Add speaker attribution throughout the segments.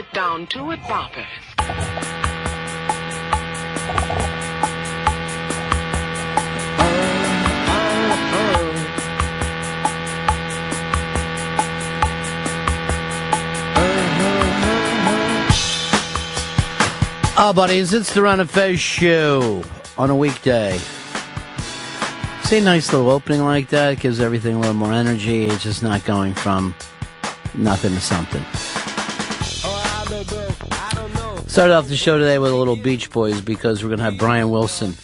Speaker 1: get down to it, Poppers.
Speaker 2: Oh, buddies, it's the Ron Fez show on a weekday. See, a nice little opening like that. It gives everything a little more energy. It's just not going from nothing to something. Started off the show today with a little Beach Boys because we're going to have Brian Wilson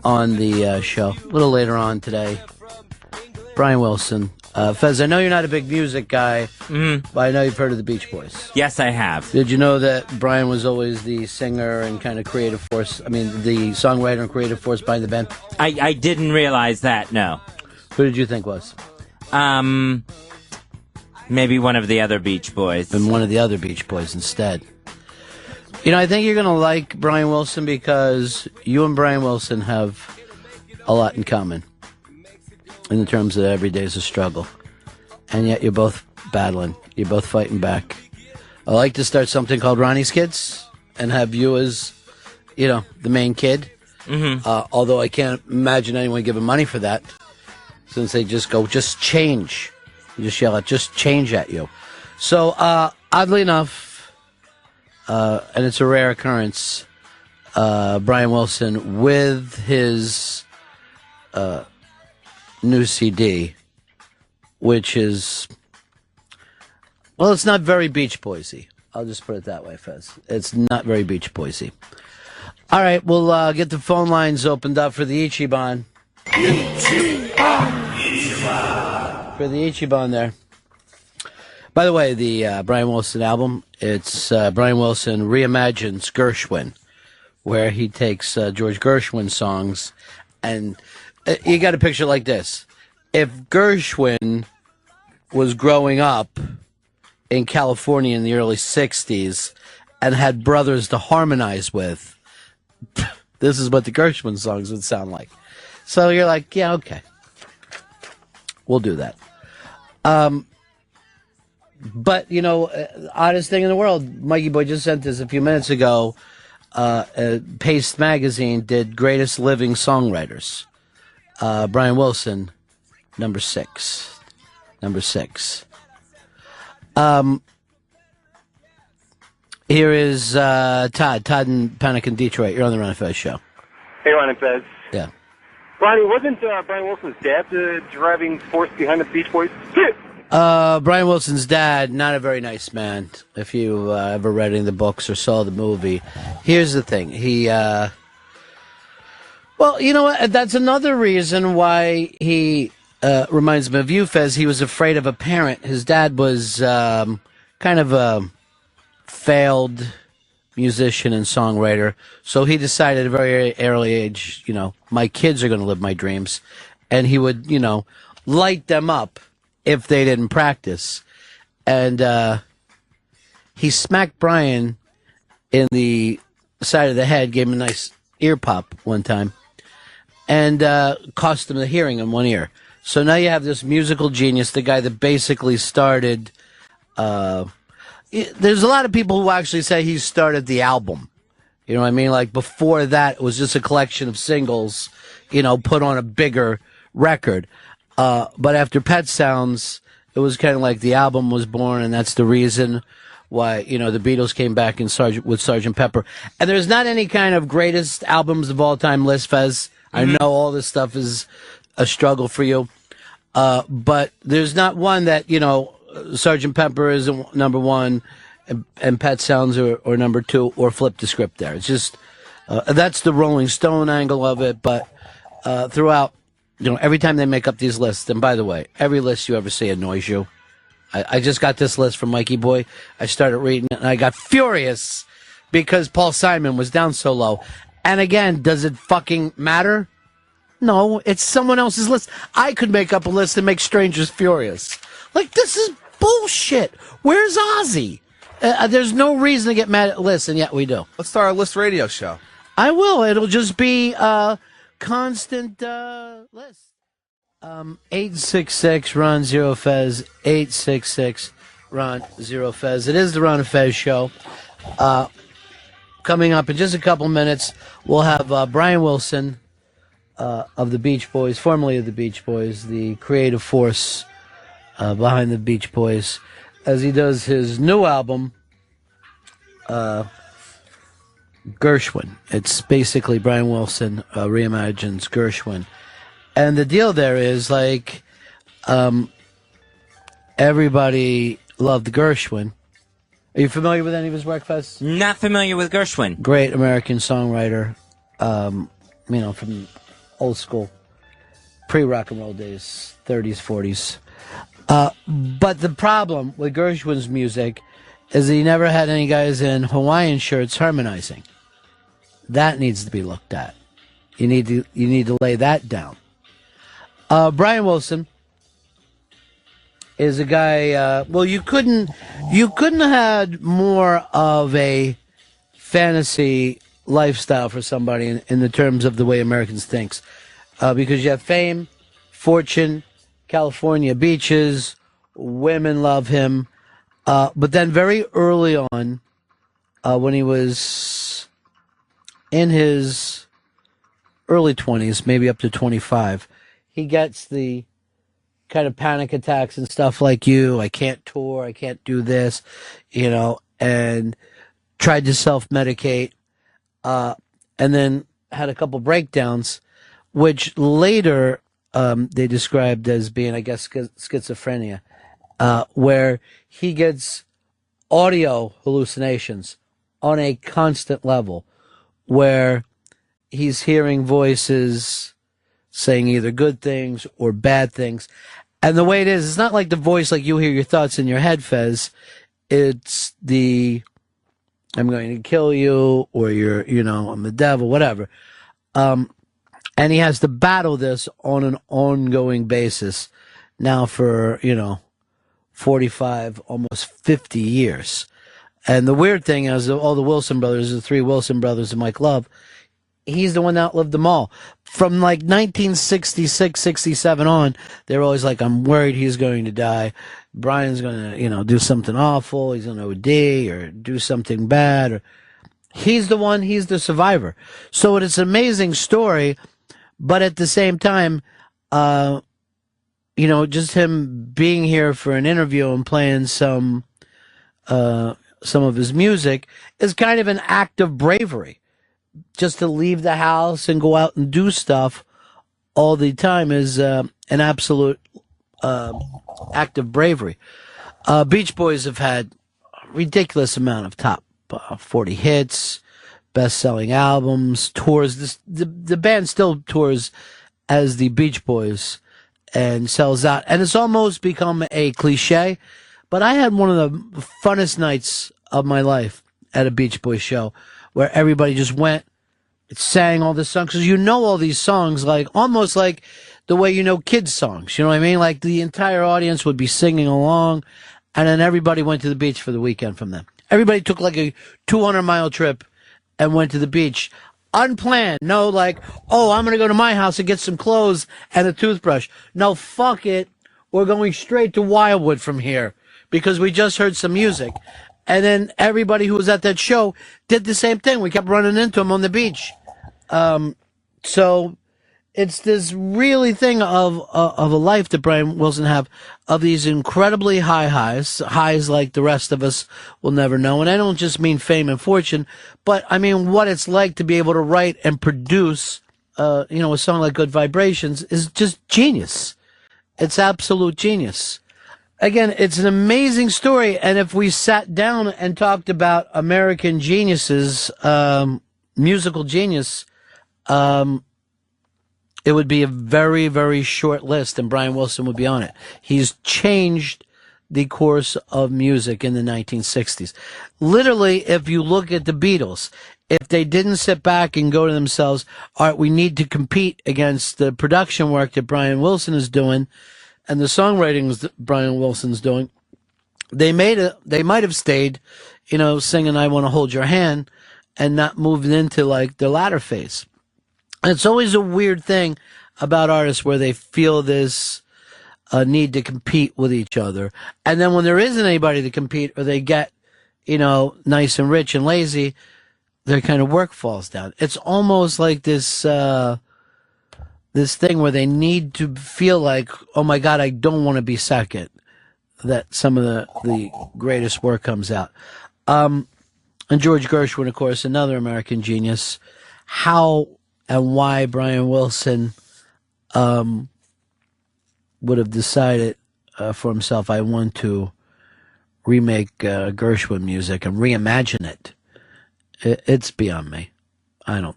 Speaker 2: on the show a little later on today. Brian Wilson. Fez, I know you're not a big music guy, but I know you've heard of the Beach Boys.
Speaker 3: Yes, I have.
Speaker 2: Did you know that Brian was always the singer and kind of creative force, the songwriter and creative force behind the band?
Speaker 3: I didn't realize that, no.
Speaker 2: Who did you think was?
Speaker 3: Maybe one of the other Beach Boys.
Speaker 2: And one of the other Beach Boys instead. You know, I think you're going to like Brian Wilson because you and Brian Wilson have a lot in common in terms of every day is a struggle. And yet you're both battling. You're both fighting back. I like to start something called Ronnie's Kids and have you as, the main kid. Mm-hmm. Although I can't imagine anyone giving money for that since they just go, just change. You just yell at, just change at you. So, oddly enough, and it's a rare occurrence, Brian Wilson with his new CD, which is, well, it's not very Beach Boysy. I'll just put it that way, Fez. It's not very Beach Boysy. All right, we'll get the phone lines opened up for the Ichiban. For the Ichiban there. By the way, the Brian Wilson album, it's Brian Wilson reimagines Gershwin, where he takes George Gershwin songs, and you got a picture like this. If Gershwin was growing up in California in the early 60s and had brothers to harmonize with, this is what the Gershwin songs would sound like. So you're like, yeah, okay. We'll do that. But, oddest thing in the world, Mikey Boy just sent this a few minutes ago. Paste Magazine did Greatest Living Songwriters. Brian Wilson, number 6. Number 6. Here is Todd. Todd and Panic in Detroit. You're on the Ron and Fez show.
Speaker 4: Hey, Ron and Fez.
Speaker 2: Yeah.
Speaker 4: Ronnie, wasn't Brian Wilson's dad the driving force behind the Beach Boys?
Speaker 2: Brian Wilson's dad, not a very nice man. If you ever read any of the books or saw the movie. Here's the thing. He, well, you know what? That's another reason why he reminds me of you, Fez. He was afraid of a parent. His dad was kind of a failed musician and songwriter. So he decided at a very early age, my kids are going to live my dreams. And he would, light them up if they didn't practice. And he smacked Brian in the side of the head, gave him a nice ear pop one time, and cost him the hearing in one ear. So now you have this musical genius, the guy that basically started... there's a lot of people who actually say he started the album. You know what I mean? Like, before that, it was just a collection of singles, put on a bigger record. But after Pet Sounds, it was kind of like the album was born, and that's the reason why, the Beatles came back with Sgt. Pepper. And there's not any kind of greatest albums of all time list, Fez. Mm-hmm. I know all this stuff is a struggle for you. But there's not one that, Sgt. Pepper is number one, and Pet Sounds or number 2, or flip the script there. It's just, that's the Rolling Stone angle of it, but throughout, every time they make up these lists, and by the way, every list you ever see annoys you. I just got this list from Mikey Boy. I started reading it, and I got furious because Paul Simon was down so low. And again, does it fucking matter? No, it's someone else's list. I could make up a list and make strangers furious. Like, this is bullshit. Where's Ozzy? There's no reason to get mad at lists, and yet we do.
Speaker 5: Let's start our list radio show.
Speaker 2: I will. It'll just be constant list. 866 Ron Zero Fez, 866 Ron Zero Fez. It is the Ron and Fez show. Coming up in just a couple minutes, we'll have Brian Wilson of the Beach Boys, formerly of the Beach Boys, the creative force behind the Beach Boys, as he does his new album, Gershwin. It's basically Brian Wilson reimagines Gershwin. And the deal there is, like, everybody loved Gershwin. Are you familiar with any of his work, Fez?
Speaker 3: Not familiar with Gershwin.
Speaker 2: Great American songwriter, from old school, pre-rock and roll days, 30s, 40s. But the problem with Gershwin's music is that he never had any guys in Hawaiian shirts harmonizing. That needs to be looked at. You need to lay that down. Brian Wilson is a guy. You couldn't have had more of a fantasy lifestyle for somebody in the terms of the way Americans thinks, because you have fame, fortune, California beaches, women love him, but then very early on, when he was in his early 20s, maybe up to 25, he gets the kind of panic attacks and stuff like you. I can't tour. I can't do this, and tried to self-medicate, and then had a couple breakdowns, which later they described as being, I guess, schizophrenia, where he gets audio hallucinations on a constant level, where he's hearing voices saying either good things or bad things. And the way it is, it's not like the voice like you hear your thoughts in your head, Fez. It's the, I'm going to kill you, or I'm the devil, whatever. And he has to battle this on an ongoing basis now for, 45, almost 50 years. And the weird thing is, all the Wilson brothers, the three Wilson brothers and Mike Love, he's the one that outlived them all. From like 1966, 67 on, they're always like, I'm worried he's going to die. Brian's going to, do something awful. He's going to OD or do something bad. Or he's the survivor. So it's an amazing story, but at the same time, just him being here for an interview and playing some of his music is kind of an act of bravery. Just to leave the house and go out and do stuff all the time is an absolute act of bravery. Beach Boys have had a ridiculous amount of top 40 hits, best-selling albums, tours. The band still tours as the Beach Boys and sells out. And it's almost become a cliche, but I had one of the funnest nights of my life at a Beach Boys show, where everybody just went, sang all the songs, because all these songs, like almost like the way kids' songs, you know what I mean? Like the entire audience would be singing along, and then everybody went to the beach for the weekend from them. Everybody took like a 200-mile trip and went to the beach. Unplanned. No, like, I'm going to go to my house and get some clothes and a toothbrush. No, fuck it. We're going straight to Wildwood from here because we just heard some music. And then everybody who was at that show did the same thing. We kept running into them on the beach. So it's this really thing of a life that Brian Wilson have, of these incredibly highs like the rest of us will never know. And I don't just mean fame and fortune, but I mean what it's like to be able to write and produce, a song like Good Vibrations is just genius. It's absolute genius. Again, it's an amazing story, and if we sat down and talked about American geniuses, musical genius, it would be a very, very short list, and Brian Wilson would be on it. He's changed the course of music in the 1960s. Literally, if you look at the Beatles, if they didn't sit back and go to themselves, all right, we need to compete against the production work that Brian Wilson is doing, and the songwriting that Brian Wilson's doing, they might have stayed, singing I Want to Hold Your Hand and not moving into like the latter phase. And it's always a weird thing about artists where they feel this need to compete with each other. And then when there isn't anybody to compete, or they get, nice and rich and lazy, their kind of work falls down. It's almost like this thing where they need to feel like, oh my God, I don't want to be second. That some of the greatest work comes out. And George Gershwin, of course, another American genius. How and why Brian Wilson would have decided for himself, I want to remake Gershwin music and reimagine it. It's beyond me. I don't.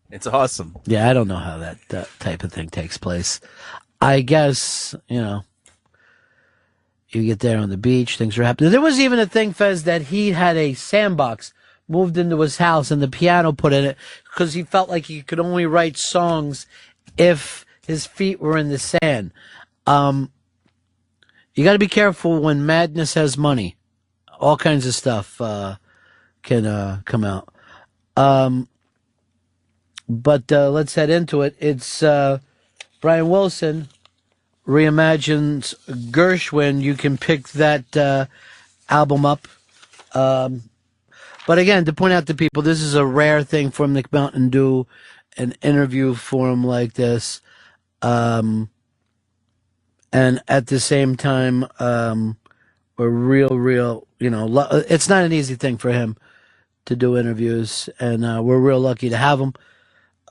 Speaker 1: It's awesome.
Speaker 2: Yeah, I don't know how that type of thing takes place. I guess, you get there on the beach, things are happening. There was even a thing, Fez, that he had a sandbox moved into his house and the piano put in it because he felt like he could only write songs if his feet were in the sand. You got to be careful when madness has money. All kinds of stuff can come out. But let's head into it. It's Brian Wilson reimagines Gershwin. You can pick that album up. But again, to point out to people, this is a rare thing for him to come out and do an interview for him like this. And at the same time, we're real, it's not an easy thing for him to do interviews. And we're real lucky to have him.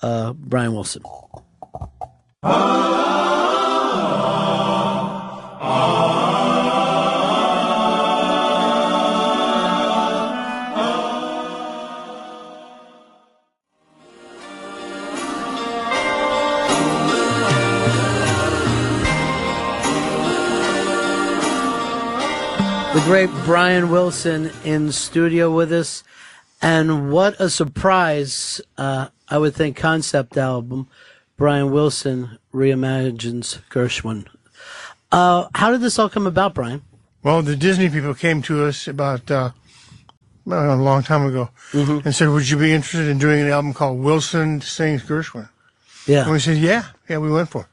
Speaker 2: Brian Wilson. The great Brian Wilson in studio with us. And what a surprise, I would think, concept album. Brian Wilson reimagines Gershwin. How did this all come about, Brian?
Speaker 5: Well, the Disney people came to us about a long time ago and said, would you be interested in doing an album called Wilson Sings Gershwin?
Speaker 2: Yeah.
Speaker 5: And we said, yeah, we went for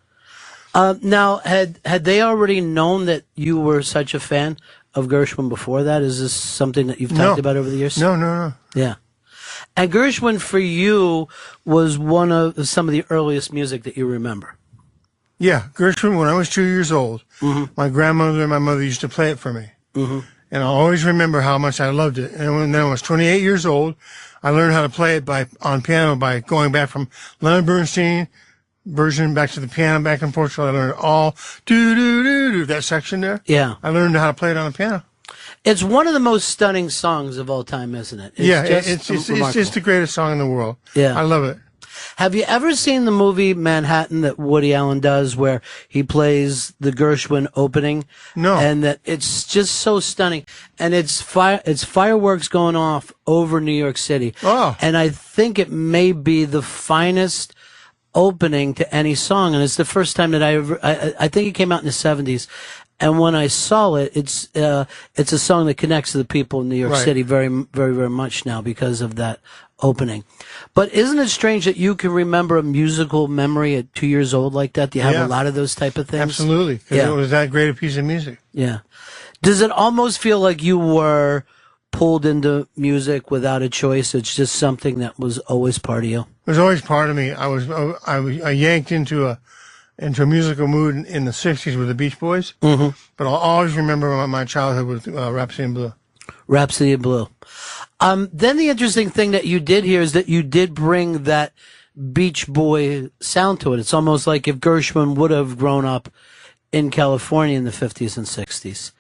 Speaker 5: it.
Speaker 2: Now, had they already known that you were such a fan of Gershwin before that? Is this something that you've talked about over the years?
Speaker 5: No.
Speaker 2: Yeah. And Gershwin, for you, was one of some of the earliest music that you remember.
Speaker 5: Yeah, Gershwin, when I was 2 years old, my grandmother and my mother used to play it for me. And I always remember how much I loved it. And when I was 28 years old, I learned how to play it on piano by going back from Leonard Bernstein version back to the piano, back and forth. So I learned all do that section there.
Speaker 2: Yeah.
Speaker 5: I learned how to play it on the piano.
Speaker 2: It's one of the most stunning songs of all time, isn't it?
Speaker 5: It's just the greatest song in the world.
Speaker 2: Yeah.
Speaker 5: I love it.
Speaker 2: Have you ever seen the movie Manhattan that Woody Allen does where he plays the Gershwin opening?
Speaker 5: No.
Speaker 2: And that it's just so stunning. And it's fireworks going off over New York City.
Speaker 5: Oh.
Speaker 2: And I think it may be the finest opening to any song. And it's the first time that I think it came out in the 70s. And when I saw it, it's a song that connects to the people in New York City very, very, very much now because of that opening. But isn't it strange that you can remember a musical memory at 2 years old like that? Do you have a lot of those type of things?
Speaker 5: Absolutely. Because it was that great a piece of music.
Speaker 2: Yeah. Does it almost feel like you were pulled into music without a choice? It's just something that was always part of you?
Speaker 5: It was always part of me. I yanked into a musical mood in the 60s with the Beach Boys. But I'll always remember my childhood with Rhapsody in Blue.
Speaker 2: Rhapsody in Blue. Then the interesting thing that you did here is that you did bring that Beach Boy sound to it. It's almost like if Gershwin would have grown up in California in the 50s and 60s.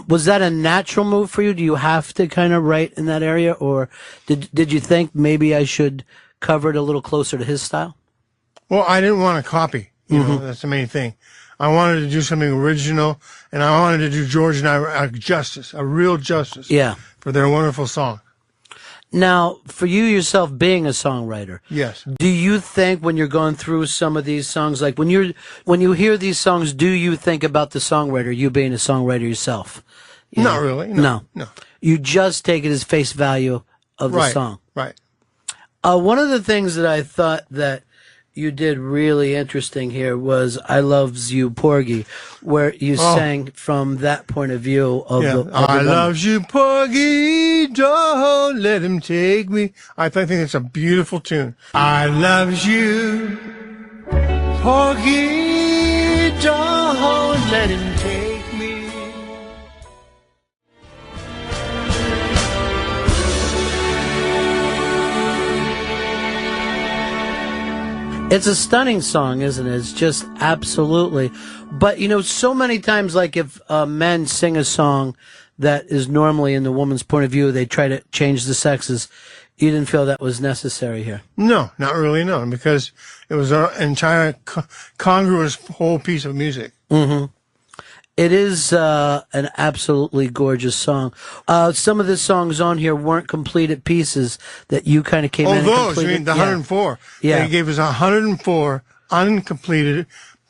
Speaker 2: Was that a natural move for you? Do you have to kind of write in that area? Or did you think maybe I should cover it a little closer to his style?
Speaker 5: Well, I didn't want to copy. You know, that's the main thing. I wanted to do something original, and I wanted to do George and I justice, a real justice for their wonderful song.
Speaker 2: Now, for you yourself being a songwriter,
Speaker 5: yes,
Speaker 2: do you think when you're going through some of these songs, like when you hear these songs, do you think about the songwriter, you being a songwriter yourself?
Speaker 5: Not really. No.
Speaker 2: You just take it as face value of the song.
Speaker 5: Right.
Speaker 2: One of the things that I thought that you did really interesting here was "I Loves You, Porgy," where you sang from that point of view of the. Of
Speaker 5: I
Speaker 2: the
Speaker 5: loves you, Porgy, don't let him take me. I think it's a beautiful tune. I loves you, Porgy, don't let him take me.
Speaker 2: It's a stunning song, isn't it? It's just absolutely. But, you know, so many times, like if men sing a song that is normally in the woman's point of view, they try to change the sexes. You didn't feel that was necessary here?
Speaker 5: No, not really, no, because it was an entire congruous whole piece of music.
Speaker 2: Mm-hmm. It is an absolutely gorgeous song. Some of the songs on here weren't completed pieces that you kind of came in and
Speaker 5: those,
Speaker 2: completed.
Speaker 5: you mean the 104.
Speaker 2: Yeah.
Speaker 5: They gave us 104 uncompleted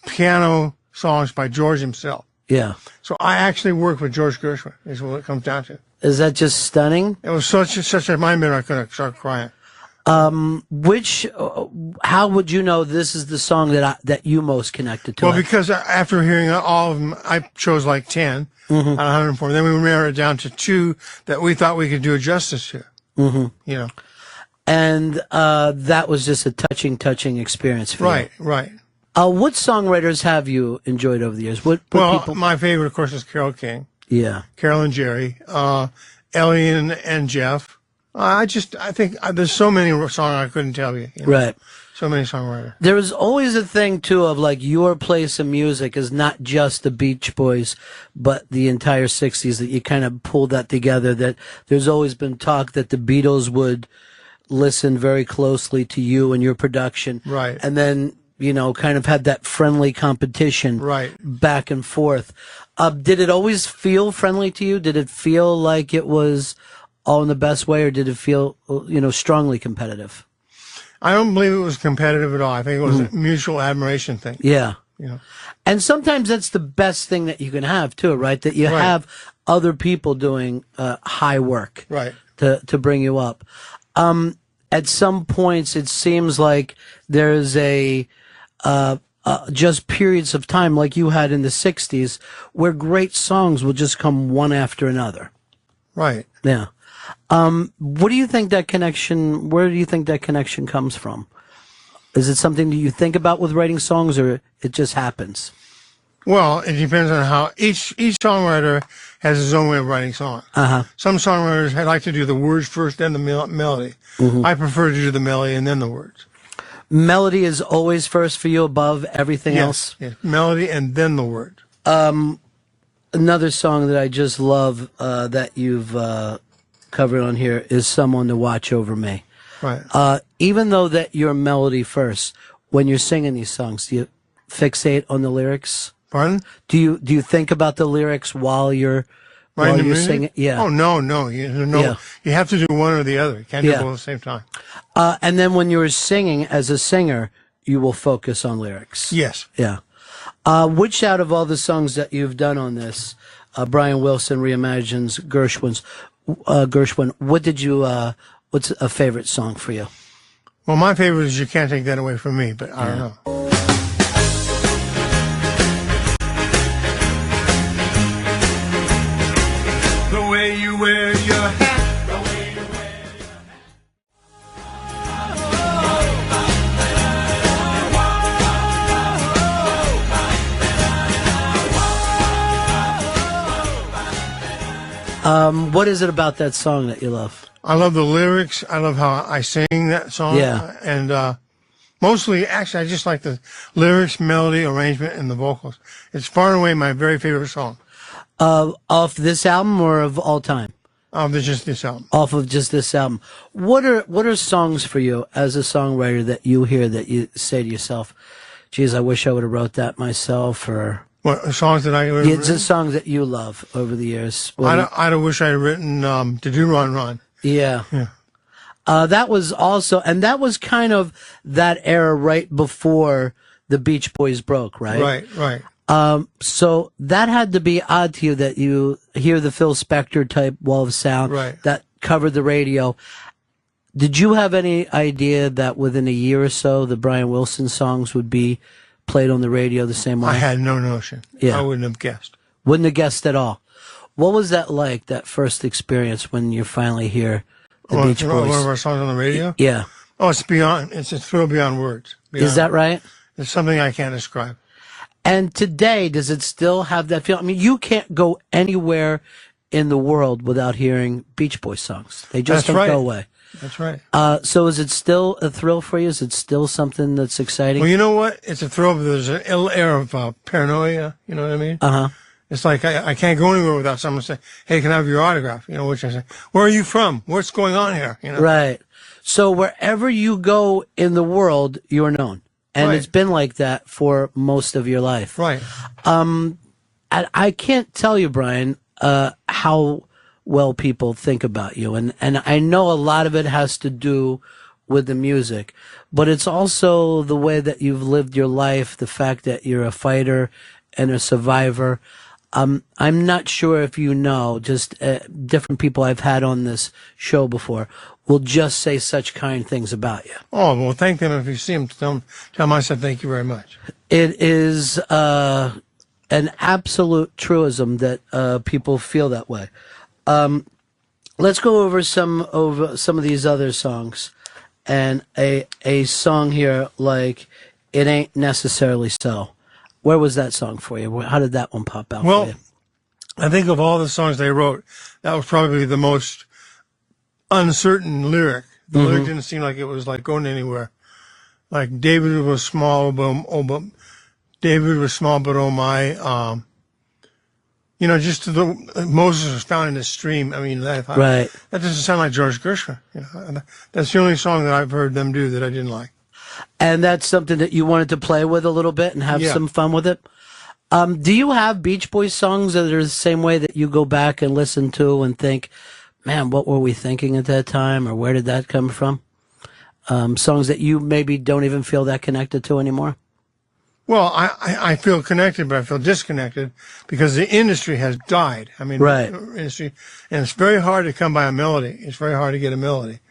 Speaker 5: piano songs by George himself.
Speaker 2: Yeah.
Speaker 5: So I actually worked with George Gershwin, is what it comes down to.
Speaker 2: Is that just stunning?
Speaker 5: It was such a mind bender I couldn't start crying.
Speaker 2: How would you know this is the song that you most connected to?
Speaker 5: Well, because after hearing all of them, I chose like 10 out of 104. Then we narrowed it down to 2 that we thought we could do justice to. You know.
Speaker 2: And that was just a touching experience for you.
Speaker 5: Right.
Speaker 2: What songwriters have you enjoyed over the years? What people?
Speaker 5: My favorite, of course, is Carole King.
Speaker 2: Yeah.
Speaker 5: Carol and Jerry, Ellie and Jeff. I think there's so many songs I couldn't tell you. You know?
Speaker 2: Right.
Speaker 5: So many songwriters.
Speaker 2: There was always a thing, too, of like your place in music is not just the Beach Boys, but the entire 60s, that you kind of pulled that together, that there's always been talk that the Beatles would listen very closely to you and your production.
Speaker 5: Right.
Speaker 2: And then, you know, kind of had that friendly competition.
Speaker 5: Right.
Speaker 2: Back and forth. Did it always feel friendly to you? Did it feel like it was all in the best way, or did it feel, you know, strongly competitive?
Speaker 5: I don't believe it was competitive at all. I think it was a mutual admiration thing.
Speaker 2: Yeah.
Speaker 5: You know.
Speaker 2: And sometimes that's the best thing that you can have too, right? That you have other people doing high work,
Speaker 5: right,
Speaker 2: to bring you up. At some points, it seems like there's just periods of time, like you had in the '60s, where great songs will just come one after another.
Speaker 5: Right.
Speaker 2: Yeah. What do you think that connection? Where do you think that connection comes from? Is it something that you think about with writing songs, or it just happens?
Speaker 5: Well, it depends on how each songwriter has his own way of writing songs. Some songwriters like to do the words first, then the melody. I prefer to do the melody and then the words.
Speaker 2: Melody is always first for you, above everything else?
Speaker 5: Yes, melody and then the word.
Speaker 2: Another song that I just love that you've covered on here is "Someone to Watch Over Me."
Speaker 5: Right.
Speaker 2: Even though that you're melody first, when you're singing these songs, do you fixate on the lyrics?
Speaker 5: Pardon?
Speaker 2: Do you think about the lyrics while you're singing? Yeah.
Speaker 5: Oh no. You have to do one or the other. You can't do both at the same time.
Speaker 2: And then when you're singing as a singer, you will focus on lyrics.
Speaker 5: Yes.
Speaker 2: Yeah. Which out of all the songs that you've done on this, Brian Wilson reimagines Gershwin, what's a favorite song for you?
Speaker 5: Well, my favorite is "You Can't Take That Away From Me," but I don't know. The way you wear your hat, the way you wear your
Speaker 2: hat. What is it about that song that you love?
Speaker 5: I love the lyrics. I love how I sing that song.
Speaker 2: Yeah.
Speaker 5: And mostly, actually, I just like the lyrics, melody, arrangement, and the vocals. It's far and away my very favorite song.
Speaker 2: Off this album or of all time?
Speaker 5: Just this album.
Speaker 2: Off of just this album. What are songs for you as a songwriter that you hear that you say to yourself, geez, I wish I would have wrote that myself, or...
Speaker 5: What songs that I ever
Speaker 2: it's a song that you love over the years.
Speaker 5: I wish I had written "To Do Ron Ron."
Speaker 2: Yeah. That was also, and that was kind of that era right before the Beach Boys broke, right?
Speaker 5: Right.
Speaker 2: So that had to be odd to you that you hear the Phil Spector type wall of sound that covered the radio. Did you have any idea that within a year or so, the Brian Wilson songs would be played on the radio the same way?
Speaker 5: I had no notion.
Speaker 2: Yeah.
Speaker 5: I wouldn't have guessed.
Speaker 2: Wouldn't have guessed at all. What was that like, that first experience when you finally hear the Beach Boys?
Speaker 5: One of our songs on the radio?
Speaker 2: Yeah.
Speaker 5: Oh, it's a thrill beyond words.
Speaker 2: Is that right?
Speaker 5: It's something I can't describe.
Speaker 2: And today, does it still have that feel? I mean, you can't go anywhere in the world without hearing Beach Boys songs. They just don't go away.
Speaker 5: That's right.
Speaker 2: So is it still a thrill for you? Is it still something that's exciting?
Speaker 5: Well, you know what? It's a thrill, but there's an ill air of paranoia. You know what I mean?
Speaker 2: Uh-huh.
Speaker 5: It's like I can't go anywhere without someone saying, "Hey, can I have your autograph?" You know, which I say, "Where are you from? What's going on here?" You know?
Speaker 2: Right. So wherever you go in the world, you're known. And
Speaker 5: Right.
Speaker 2: it's been like that for most of your life.
Speaker 5: Right.
Speaker 2: I can't tell you, Brian, how well people think about you. And I know a lot of it has to do with the music, but it's also the way that you've lived your life, the fact that you're a fighter and a survivor. I'm not sure if you know, just different people I've had on this show before will just say such kind things about you.
Speaker 5: Oh, well, thank them if you see them. Tell them I said thank you very much.
Speaker 2: It is an absolute truism that people feel that way. Let's go over some of these other songs, and a song here like "It Ain't Necessarily So." Where was that song for you? How did that one pop out for you?
Speaker 5: I think of all the songs they wrote, that was probably the most uncertain lyric. The lyric didn't seem like it was like going anywhere. Like David was small, but David was small, but oh my. You know, just Moses was found in the stream. I mean, that doesn't sound like George Gershwin. You know, that's the only song that I've heard them do that I didn't like.
Speaker 2: And that's something that you wanted to play with a little bit and have some fun with it. Do you have Beach Boys songs that are the same way that you go back and listen to and think, man, what were we thinking at that time, or where did that come from? Songs that you maybe don't even feel that connected to anymore?
Speaker 5: Well, I feel connected, but I feel disconnected because the industry has died. I mean, industry, and it's very hard to come by a melody. It's very hard to get a melody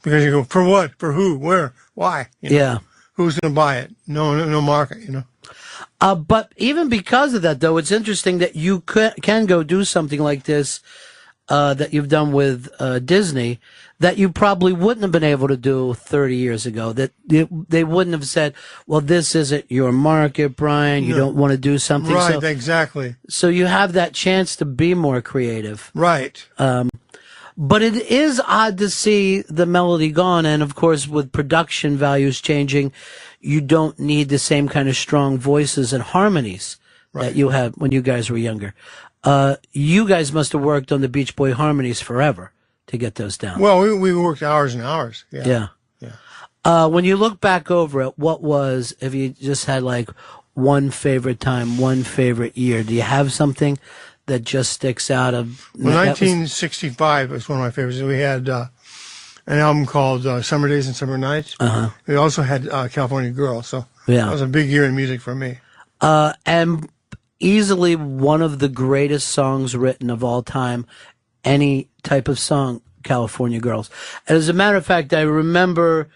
Speaker 5: because you go, for what, for who, where, why? You know?
Speaker 2: Yeah.
Speaker 5: Who's going to buy it? No market, you know.
Speaker 2: But even because of that, though, it's interesting that you can go do something like this that you've done with Disney that you probably wouldn't have been able to do 30 years ago. That they wouldn't have said, well, this isn't your market, Brian. You don't want to do something.
Speaker 5: Right, exactly.
Speaker 2: So you have that chance to be more creative.
Speaker 5: Right.
Speaker 2: But it is odd to see the melody gone. And of course, with production values changing, you don't need the same kind of strong voices and harmonies that you had when you guys were younger. You guys must have worked on the Beach Boy harmonies forever to get those down.
Speaker 5: Well, we worked hours and hours. Yeah.
Speaker 2: When you look back over it, what was, if you just had like one favorite time, one favorite year, do you have something that just sticks out of?
Speaker 5: Well, 1965 was one of my favorites. We had an album called Summer Days and Summer Nights. We also had California Girl, so that was a big year in music for me.
Speaker 2: And easily one of the greatest songs written of all time, any type of song, California Girls. And as a matter of fact, I remember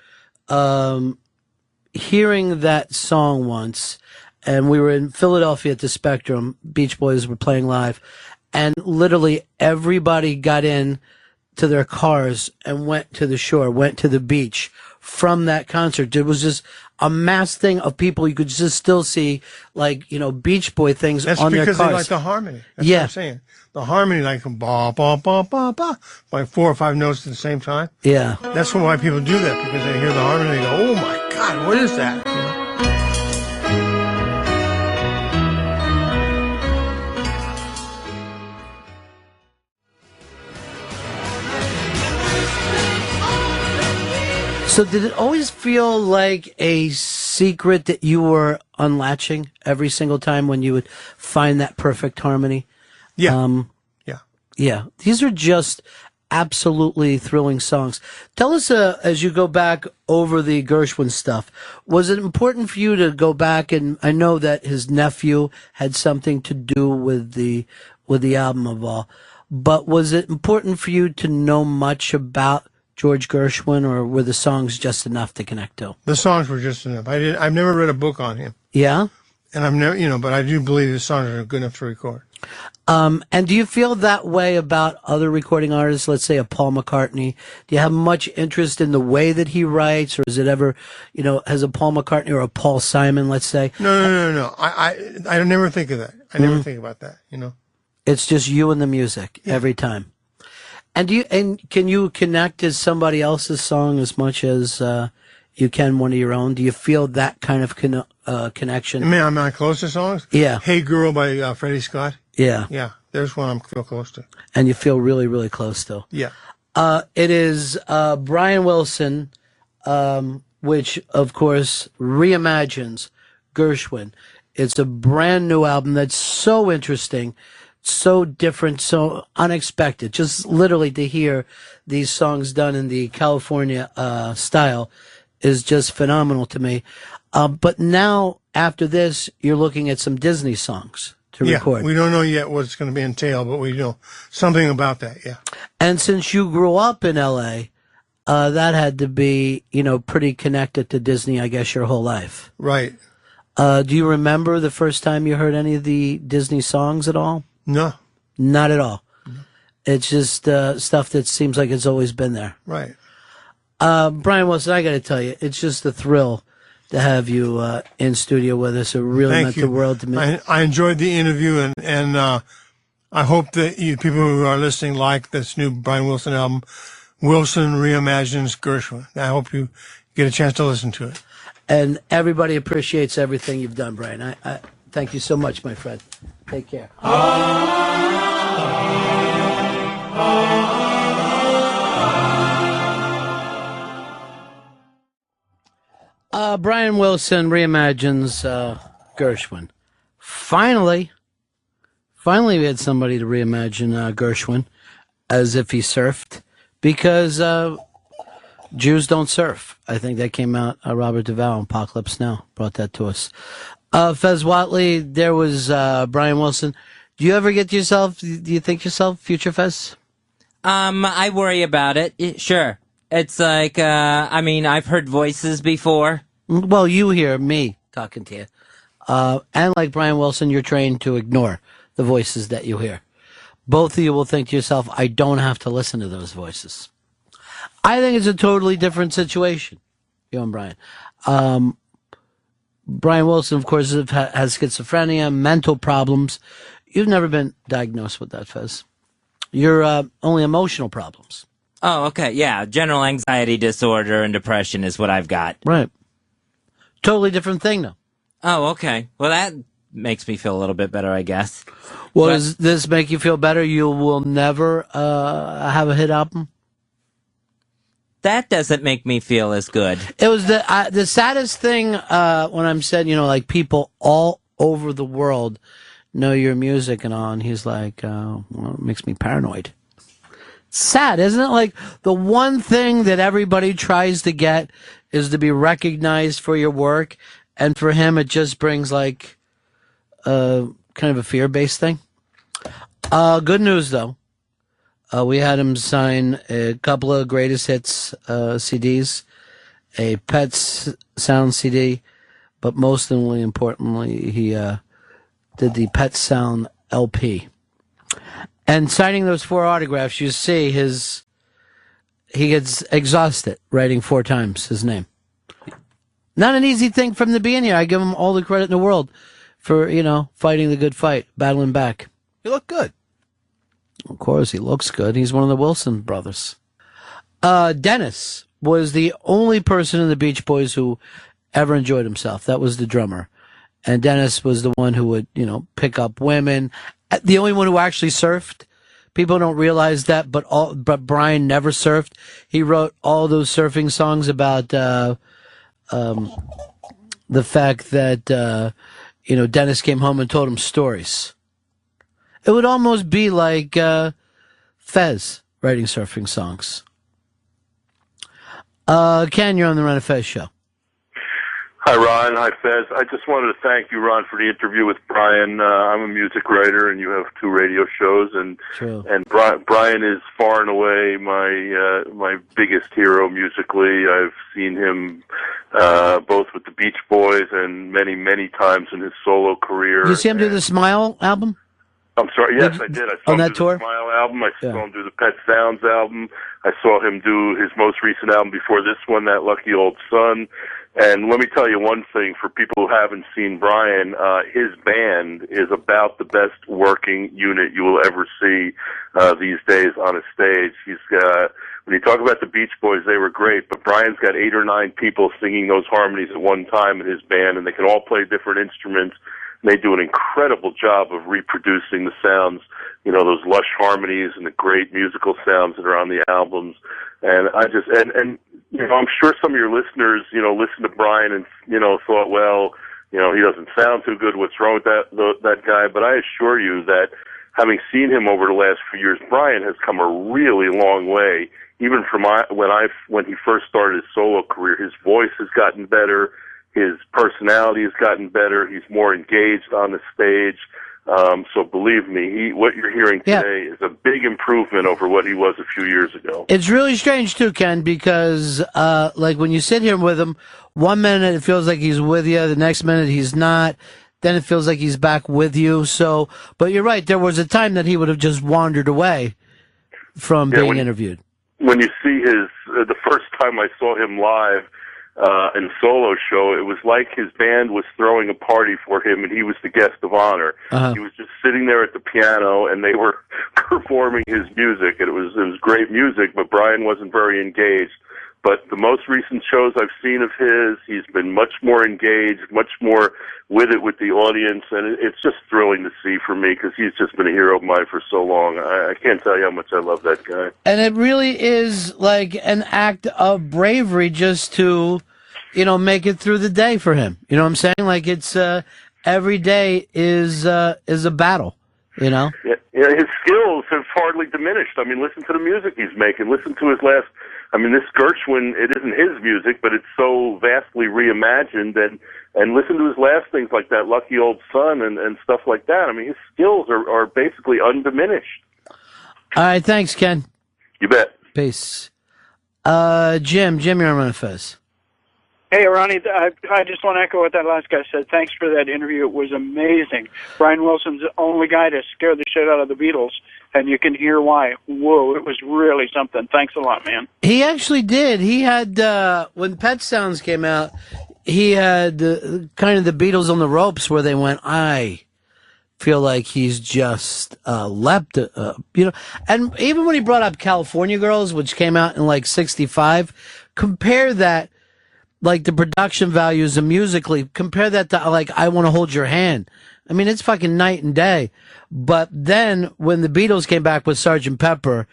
Speaker 2: hearing that song once, and we were in Philadelphia at the Spectrum. Beach Boys were playing live, and literally everybody got in to their cars and went to the shore, went to the beach from that concert. It was just a mass thing of people. You could just still see, like, you know, Beach Boy things on their cars.
Speaker 5: That's because they like the harmony. That's what I'm saying. The harmony, like ba ba ba ba ba, like 4 or 5 notes at the same time.
Speaker 2: Yeah.
Speaker 5: That's why people do that, because they hear the harmony and they go, "Oh my God, what is that?" You know?
Speaker 2: So did it always feel like a secret that you were unlatching every single time when you would find that perfect harmony?
Speaker 5: Yeah.
Speaker 2: Yeah. These are just absolutely thrilling songs. Tell us, as you go back over the Gershwin stuff, was it important for you to go back, and I know that his nephew had something to do with the album of all, but was it important for you to know much about George Gershwin, or were the songs just enough to connect to?
Speaker 5: The songs were just enough. I've never read a book on him,
Speaker 2: Yeah?
Speaker 5: and I've never, but I do believe his songs are good enough to record.
Speaker 2: And do you feel that way about other recording artists? Let's say a Paul McCartney. Do you have much interest in the way that he writes, or is it ever, has a Paul McCartney or a Paul Simon, let's say?
Speaker 5: No. I never think of that. I never think about that.
Speaker 2: It's just you and the music every time. And can you connect to somebody else's song as much as you can one of your own? Do you feel that kind of connection?
Speaker 5: I mean, am I close to songs?
Speaker 2: Yeah.
Speaker 5: Hey Girl by Freddie Scott.
Speaker 2: Yeah.
Speaker 5: Yeah, there's one I feel close to.
Speaker 2: And you feel really, really close to.
Speaker 5: Yeah.
Speaker 2: It is Brian Wilson, which, of course, reimagines Gershwin. It's a brand new album that's so interesting, so different, so unexpected. Just literally to hear these songs done in the California style is just phenomenal to me. But now, after this, you're looking at some Disney songs to record.
Speaker 5: We don't know yet what it's going to be entailed, but we know something about that, yeah.
Speaker 2: And since you grew up in L.A., that had to be, pretty connected to Disney, I guess, your whole life.
Speaker 5: Right.
Speaker 2: Do you remember the first time you heard any of the Disney songs at all?
Speaker 5: No.
Speaker 2: Not at all. No. It's just stuff that seems like it's always been there.
Speaker 5: Right.
Speaker 2: Brian Wilson, I got to tell you, it's just a thrill to have you in studio with us. It really meant the world to me.
Speaker 5: I enjoyed the interview, and I hope that you people who are listening like this new Brian Wilson album, Wilson Reimagines Gershwin. I hope you get a chance to listen to it.
Speaker 2: And everybody appreciates everything you've done, Brian. I thank you so much, my friend. Take care. Brian Wilson reimagines Gershwin. Finally, we had somebody to reimagine Gershwin as if he surfed, because Jews don't surf. I think that came out, Robert Duvall, Apocalypse Now, brought that to us. Fez Watley, there was Brian Wilson. Do you ever get yourself, do you think yourself, future Fez?
Speaker 3: I worry about it. Sure. It's like, I've heard voices before.
Speaker 2: Well, you hear me talking to you. And like Brian Wilson, you're trained to ignore the voices that you hear. Both of you will think to yourself, I don't have to listen to those voices. I think it's a totally different situation, you and Brian. Brian Wilson, of course, has schizophrenia, mental problems. You've never been diagnosed with that, Fez. You're only emotional problems.
Speaker 3: Oh, okay. Yeah. General anxiety disorder and depression is what I've got.
Speaker 2: Right. Totally different thing, though.
Speaker 3: Oh, okay. Well, that makes me feel a little bit better, I guess.
Speaker 2: Well, does this make you feel better? You will never have a hit album?
Speaker 3: That doesn't make me feel as good.
Speaker 2: It was the saddest thing when I'm saying, like people all over the world know your music and all, and he's like, well, it makes me paranoid. Sad, isn't it? Like, the one thing that everybody tries to get is to be recognized for your work, and for him it just brings like kind of a fear-based thing. Good news, though. We had him sign a couple of greatest hits CDs, a Pet Sound CD, but most importantly, he did the Pet Sound LP. And signing those 4 autographs, you see he gets exhausted writing 4 times his name. Not an easy thing for him to be in here. I give him all the credit in the world for, fighting the good fight, battling back.
Speaker 1: You look good.
Speaker 2: Of course, he looks good. He's one of the Wilson brothers. Dennis was the only person in the Beach Boys who ever enjoyed himself. That was the drummer. And Dennis was the one who would, pick up women. The only one who actually surfed. People don't realize that, but Brian never surfed. He wrote all those surfing songs about the fact that Dennis came home and told him stories. It would almost be like Fez writing surfing songs. Ken, you're on the Ron and Fez show.
Speaker 6: Hi, Ron. Hi, Fez. I just wanted to thank you, Ron, for the interview with Brian. I'm a music writer, and you have 2 radio shows, and
Speaker 2: True.
Speaker 6: and Brian is far and away my biggest hero musically. I've seen him both with the Beach Boys and many times in his solo career.
Speaker 2: You see him do the Smile album?
Speaker 6: I'm sorry. Yes, I did. I saw
Speaker 2: on
Speaker 6: him
Speaker 2: that
Speaker 6: do
Speaker 2: tour?
Speaker 6: the Smile album. I saw him do the Pet Sounds album. I saw him do his most recent album before this one, That Lucky Old Son. And let me tell you one thing, for people who haven't seen Brian, his band is about the best working unit you will ever see these days on a stage. He's got, when you talk about the Beach Boys, they were great, but Brian's got 8 or 9 people singing those harmonies at one time in his band, and they can all play different instruments. And they do an incredible job of reproducing the sounds, you know, those lush harmonies and the great musical sounds that are on the albums. And I just, and you know, I'm sure some of your listeners, you know, listened to Brian and, you know, thought, well, you know, he doesn't sound too good. What's wrong with that guy? But I assure you that having seen him over the last few years, Brian has come a really long way. Even from when he first started his solo career, his voice has gotten better. His personality has gotten better. He's more engaged on the stage. So believe me, what you're hearing today is a big improvement over what he was a few years ago.
Speaker 2: It's really strange too, Ken, because like when you sit here with him, one minute it feels like he's with you, the next minute he's not, then it feels like he's back with you. So, but you're right, there was a time that he would have just wandered away from being interviewed.
Speaker 6: When you see the first time I saw him live, in solo show, it was like his band was throwing a party for him and he was the guest of honor. He was just sitting there at the piano and they were performing his music. And it was great music, but Brian wasn't very engaged. But the most recent shows I've seen of his, he's been much more engaged, much more with it with the audience, and it's just thrilling to see for me because he's just been a hero of mine for so long. I can't tell you how much I love that guy.
Speaker 2: And it really is like an act of bravery just to, you know, make it through the day for him. You know what I'm saying? Like it's every day is a battle. You know?
Speaker 6: Yeah, his skills have hardly diminished. I mean, listen to the music he's making. Listen to his last. I mean, this Gershwin, it isn't his music, but it's so vastly reimagined. And listen to his last things like that, Lucky Old Son and stuff like that. I mean, his skills are basically undiminished.
Speaker 2: All right, thanks, Ken.
Speaker 6: You bet.
Speaker 2: Peace. Jim, you're on Manifest.
Speaker 7: Hey, Ronnie, I just want to echo what that last guy said. Thanks for that interview. It was amazing. Brian Wilson's the only guy to scare the shit out of the Beatles, and you can hear why. Whoa, it was really something. Thanks a lot, man.
Speaker 2: He actually did. He had, when Pet Sounds came out, he had kind of the Beatles on the ropes where they went, I feel like he's just leapt, you know. And even when he brought up California Girls, which came out in like 65, compare that, like the production values and musically, compare that to like I Want to Hold Your Hand. I mean, it's fucking night and day. But then when the Beatles came back with Sgt. Pepper,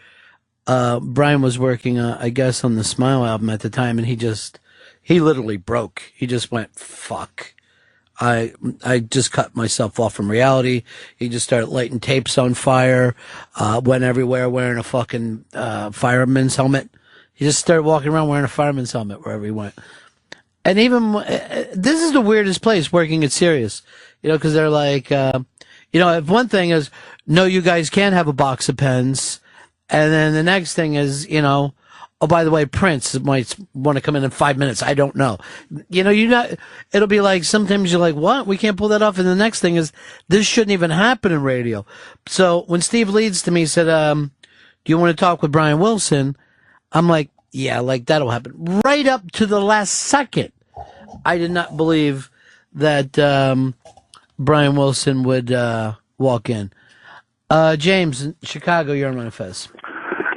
Speaker 2: Brian was working, I guess, on the Smile album at the time, and he literally broke. He just went, fuck. I just cut myself off from reality. He just started lighting tapes on fire, went everywhere wearing a fucking fireman's helmet. He just started walking around wearing a fireman's helmet wherever he went. And even, this is the weirdest place working at Sirius, you know, because they're like, you know, if one thing is, no, you guys can't have a box of pens. And then the next thing is, you know, oh, by the way, Prince might want to come in 5 minutes. I don't know. You know, it'll be like, sometimes you're like, what? We can't pull that off. And the next thing is, this shouldn't even happen in radio. So when Steve leads to me, said, do you want to talk with Brian Wilson? I'm like, yeah, like that'll happen. Right up to the last second, I did not believe that Brian Wilson would walk in. James, in Chicago, you're on Manifest.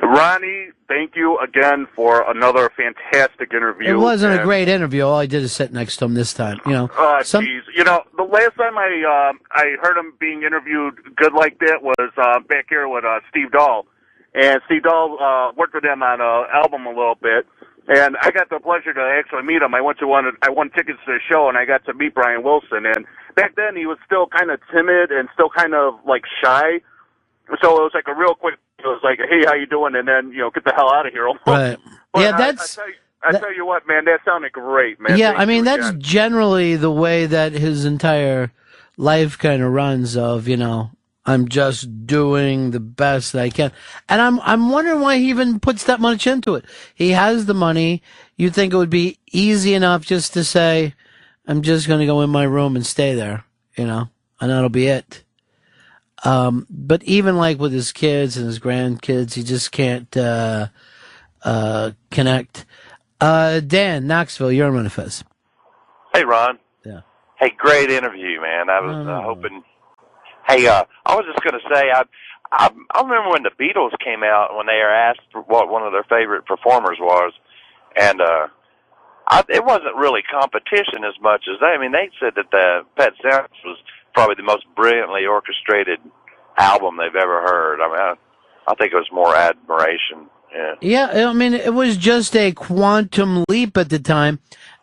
Speaker 8: Ronnie, thank you again for another fantastic interview.
Speaker 2: It wasn't a great interview. All I did is sit next to him this time. You know,
Speaker 8: jeez. You know, the last time I heard him being interviewed good like that was back here with Steve Dahl. And Steve Dahl worked with him on an album a little bit. And I got the pleasure to actually meet him. I won tickets to the show, and I got to meet Brian Wilson. And back then, he was still kind of timid and still kind of like shy. So it was like a real quick. It was like, "Hey, how you doing?" And then get the hell out of here. Almost.
Speaker 2: Right.
Speaker 8: But
Speaker 2: Yeah, that's
Speaker 8: I tell you what, man, that sounded great, man.
Speaker 2: Yeah,
Speaker 8: Thank
Speaker 2: I mean,
Speaker 8: you
Speaker 2: that's
Speaker 8: again.
Speaker 2: generally the way that his entire life kind of runs of, I'm just doing the best that I can. And I'm wondering why he even puts that much into it. He has the money. You'd think it would be easy enough just to say, I'm just going to go in my room and stay there, and that'll be it. But even like with his kids and his grandkids, he just can't connect. Dan, Knoxville, you're on Run Fez.
Speaker 9: Hey, Ron.
Speaker 2: Yeah.
Speaker 9: Hey, great interview, man. I was hoping. Hey, I was just going to say, I remember when the Beatles came out, when they were asked what one of their favorite performers was, and it wasn't really competition as much as they said that the Pet Sounds was probably the most brilliantly orchestrated album they've ever heard. I think it was more admiration. Yeah.
Speaker 2: Yeah, I mean, it was just a quantum leap at the time.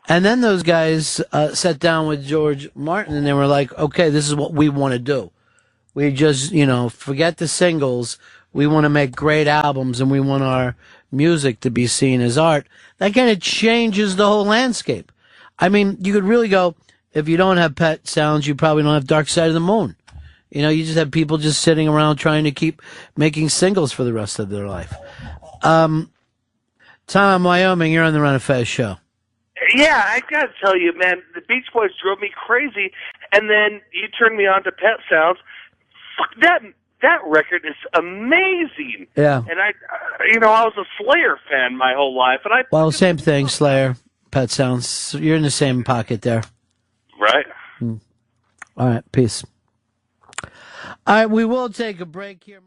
Speaker 2: And then those guys sat down with George Martin and they were like, okay, this is what we want to do. We just, forget the singles. We want to make great albums and we want our music to be seen as art. That kind of changes the whole landscape. I mean, you could really go, if you don't have Pet Sounds, you probably don't have Dark Side of the Moon. You just have people just sitting around trying to keep making singles for the rest of their life. Tom, Wyoming, you're on the Run of Fez show.
Speaker 10: Yeah, I gotta tell you, man, the Beach Boys drove me crazy, and then you turned me on to Pet Sounds. Fuck, that record is amazing.
Speaker 2: Yeah.
Speaker 10: And I was a Slayer fan my whole life, and
Speaker 2: Well, same thing, Slayer, Pet Sounds. You're in the same pocket there.
Speaker 10: Right.
Speaker 2: All right, peace. All right, we will take a break here.